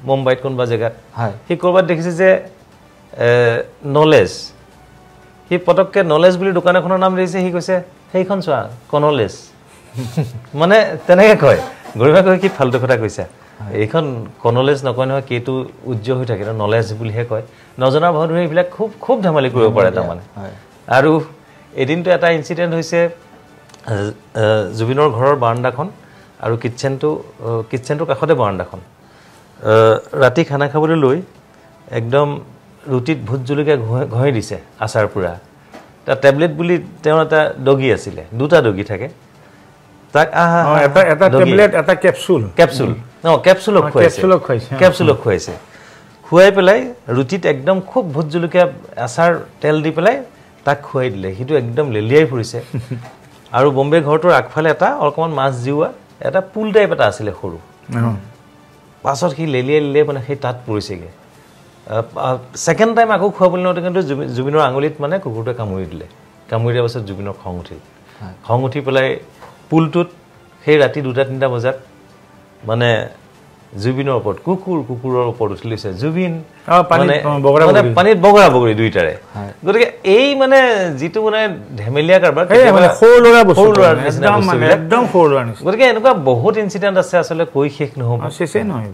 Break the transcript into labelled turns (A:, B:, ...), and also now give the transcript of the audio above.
A: মুম্বাইত কোনবা জায়গাত হি কৰবাত দেখিছে যে নলেজ হি পটককে নলেজ বুলি দোকান এখনৰ নাম দিছে হি কৈছে সেইখন চোৱা কনলেজ মানে তেনেকে কয় গৰিমা কয় কি ফালতু কথা কৈছা এইখন কনলেজ নকয় নহয় কেটো উজ্জ্বল হৈ থাকে নলেজ বুলিহে কয় নজনা ভাৱে এইবিলাক খুব খুব ধেমালি কৰিব পাৰে তাৰমানে আৰু এদিনটো এটা ইনসিডেন্ট হৈছে জুবিনৰ ঘৰৰ বাৰান্দাখন আৰু কিচেনটো কাষতে বাৰান্দাখন ৰাতি খানা খাবলৈ লৈ একদম ৰুটিত ভূত জলকীয়া ঘঁহি দিছে আচাৰ পুৰা তা টেবলেট বুলি তেওঁ এটা ডগি আছিলে দুটা ডগি থাকে তাক
B: এটা টেবলেট এটা ক্যাপসুল
A: খুৱাইছে খুৱাই পেলাই ৰুটিত একদম খুব ভূত জলকীয়া আচাৰ তেল দি পেলাই তাক খুৱাই দিলে হিটো একদম লেলিয়াই ফুৰিছে আৰু বম্বে ঘৰটোৰ আগফালে এটা অকমান মাছ জিওৱা এটা পুল টাইপ এটা আছিল সৰু পাছত কি লেলিয়াই মানে সেই তাত পৰিছেগে সেকেন্ড টাইম আকৌ খুৱাবলৈ নতে কিন্তু জুবিনৰ আঙুলিত মানে কুকুৰটোৱে কামুৰি দিয়াৰ পাছত জুবিনৰ খং উঠি পেলাই পুলটোত সেই ৰাতি 2-3 বজাত মানে জুবিনৰ ওপৰত কুকুৰৰ ওপৰত উঠিছে জুবিন পানীত বগৰা বগৰি দুইটাৰে গতিকে এই মানে যিটো মানে ধেমেলিয়া কাৰবাৰ
B: একদম সৰু ল'ৰা
A: গতিকে এনেকুৱা বহুত ইনসিডেন্ট আছে আসলে কৈ শেষ নহব
B: শেষে নহয়